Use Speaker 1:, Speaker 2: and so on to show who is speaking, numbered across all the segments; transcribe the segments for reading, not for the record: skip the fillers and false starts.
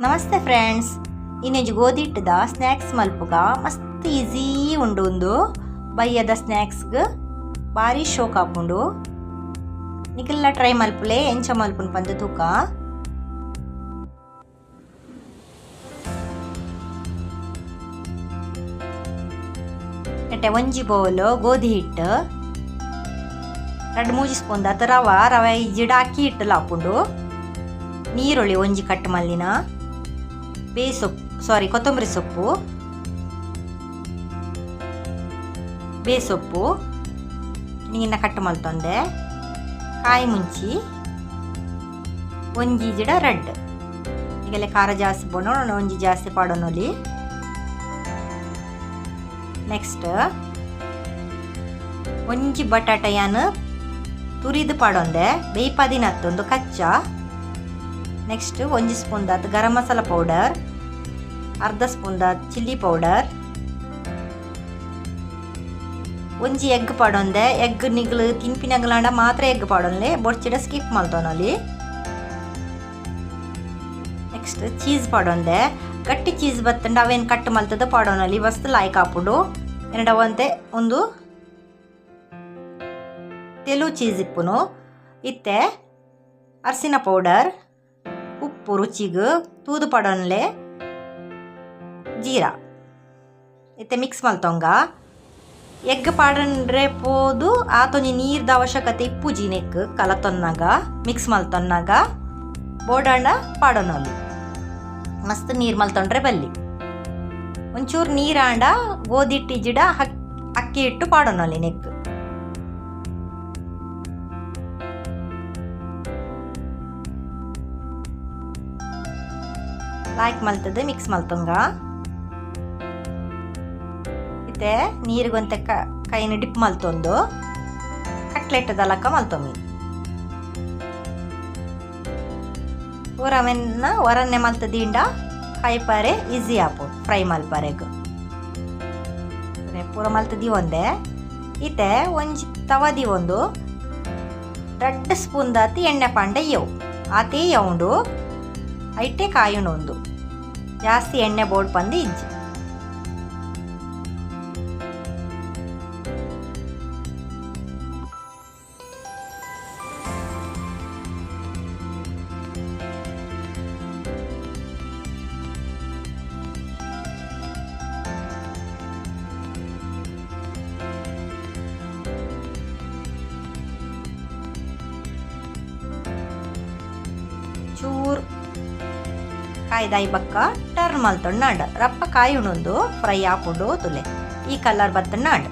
Speaker 1: ನಮಸ್ತೆ ಫ್ರೆಂಡ್ಸ್, ಇನ್ನೆಜು ಗೋಧಿ ಹಿಟ್ಟದ ಸ್ನ್ಯಾಕ್ಸ್ ಮಲ್ಪುಗ ಮಸ್ತ್ ಈಸಿ ಉಂಡು. ಒಂದು ಬಯ್ಯದ ಸ್ನ್ಯಾಕ್ಸ್ಗೆ ಭಾರಿ ಶೋಕ್ ಆಪುಂಡು. ನಿಕ್ಕೆಲ್ಲ ಟ್ರೈ ಮಲ್ಪುಲೆ ಎಂಚ ಮಲ್ಪುನ್ ಪಂದು ತೂಕ. ಎಟ್ಟೆ ಒಂಜಿ ಬೌಲ್ ಗೋಧಿ ಹಿಟ್ಟು, 2-3 ಸ್ಪೂನ್ ದಾತ ರವೆ ಇಜ್ಜಿಡ ಅಕ್ಕಿ ಹಿಟ್ಟು ಆಪುಂಡು. ನೀರುಳ್ಳಿ ಒಂಜಿ ಕಟ್ ಮಲ್ಲಿನ, ಕೊತ್ತಂಬರಿ ಸೊಪ್ಪು, ಬೇಸೊಪ್ಪು ನೀನ ಕಟ್ ಮಲ್ತೊಂದೆ, ಕಾಯಿ ಮುಂಚಿ ಒಂಜಿ ಜಿಡ ರೆಡ್. ಈಗಲೇ ಖಾರ ಜಾಸ್ತಿ ಬೋಣ ಒಂಜಿ ಜಾಸ್ತಿ ಪಾಡೋನೊಲಿ. ನೆಕ್ಸ್ಟ್ ಒಂಜಿ ಬಟಾಟೆಯನ್ನು ತುರಿದು ಪಾಡೊಂದೆ, ಬೇಯ್ಪದಿನತ್ತೊಂದು ಕಚ್ಚ. ನೆಕ್ಸ್ಟ್ ಒಂಜಿ ಸ್ಪೂನ್ ದಾತ್ ಗರಂ ಮಸಾಲ ಪೌಡರ್, ಅರ್ಧ ಸ್ಪೂನ್ ದಾತ್ ಚಿಲ್ಲಿ ಪೌಡರ್, ಒಂಜಿ ಎಗ್ ಪಾಡೊಂದೆ. ಎಗ್ ನಿಗ್ಲು ತಿನ್ಪಿನಗ್ಲಾಂಡ ಮಾತ್ರ ಎಗ್ ಪಾಡೊನ್ಲೆ, ಬೊಡ್ಚಿಡ ಸ್ಕಿಪ್ ಮಲ್ತೊನೊಲಿ. ನೆಕ್ಸ್ಟ್ ಚೀಸ್ ಪಾಡೊಂದೆ. ಗಟ್ಟಿ ಚೀಸ್ ಬತ್ತಂಡ ಅವೇನು ಕಟ್ ಮಲ್ತದ ಪಾಡೊನೊಲಿ ಮಸ್ತ್ ಲಾಯ್ಕ್ ಆಪುಡು. ಎರಡವಂತೆ ಒಂದು ತೆಲು ಚೀಸ್ ಇಪ್ಪುನು. ಇತ್ತೆ ಅರ್ಸಿನ ಪೌಡರ್, ಉಪ್ಪು ರುಚಿಗೆ ತೂದು ಪಡೋನ್ಲೆ, ಜೀರಾ ಇತ್ತೆ ಮಿಕ್ಸ್ ಮಲ್ತೊಂಗ. ಎಗ್ ಪಾಡಂಡ್ರೆ ಪೋದು ಆತೊಂಜಿ ನೀರ್ದ ಅವಶ್ಯಕತೆ ಇಪ್ಪುಜಿ ನೆಕ್ ಕಲತೊನ್ನಾಗ ಮಿಕ್ಸ್ ಮಲ್ತೊನ್ನಾಗ ಬೋಡಾಂಡ ಪಾಡೋನೊಲಿ. ಮಸ್ತ್ ನೀರು ಮಲ್ತೊಂಡ್ರೆ ಬಲ್ಲಿ. ಒಂಚೂರು ನೀರಾಂಡ ಗೋಧಿ ಹಿಟ್ಟು ಜಿಡ ಅಕ್ಕಿ ಹಿಟ್ಟು ಪಾಡೋನೊಲಿ ನೆಕ್. ಲಾಯ್ಕ್ ಮಲ್ತದೆ ಮಿಕ್ಸ್ ಮಲ್ತೊಂಗ. ಇತ್ತೆ ನೀರಿಗೊಂತೆ ಕೈನ ಡಿಪ್ ಮಲ್ತೊಂದು ಕಟ್ಲೆಟ್ ದಲಕ ಮಲ್ತೊಮ್ಮಿ. ಊರವೆನ್ನ ಹೊರನ್ನೆ ಮಲ್ತದಿಂಡ ಕೈಪಾರೆ ಈಸಿ ಆಪು ಫ್ರೈ ಮಲ್ಪಾರೆಗ್ ಪೂರ ಮಲ್ತದಿ ಒಂದೆ. ಇತ್ತೆ ಒಂಜಿ ತವದಿ ಒಂದು 2 ಸ್ಪೂನ್ ದಾತಿ ಎಣ್ಣೆ ಪಾಂಡ ಯವು ಆತೇ ಯೌಂಡು ಐಟೆ ಕಾಯುಂಡು. ಜಾಸ್ತಿ ಎಣ್ಣೆ ಬೋಡ್ ಪಂದು ಇಜ್ಜಿ. ಚೂರ್ ಕಾಯ್ದಾಯಿ ಬಕ್ಕ ಟರ್ನ್ ಮಲ್ತೊಂಡು ರಪ್ಪ ಕಾಯಿ ಉಣೊಂದು ಫ್ರೈ ಆಪುಂಡು ತುಲೆ ಈ ಕಲರ್ ಬತ್ತಣ್ಣಾಂಡ್.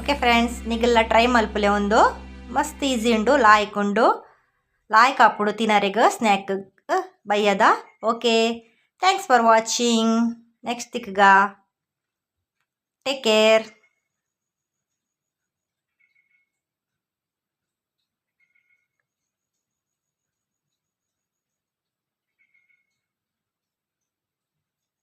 Speaker 1: ಓಕೆ ಫ್ರೆಂಡ್ಸ್, ನಿಗೆಲ್ಲ ಟ್ರೈ ಮಲ್ಪಲೆ ಒಂದು ಮಸ್ತ್ ಈಸಿ ಉಂಡು. ಲಾಯ್ಕ್ ಆಪುಡು ತಿನ್ನರೆಗ್ ಸ್ನ್ಯಾಕ್ ಬಯ್ಯದ. Okay, thanks for watching. Next ತಿಕ್ಗ ಟೇಕ್ ಕೇರ್.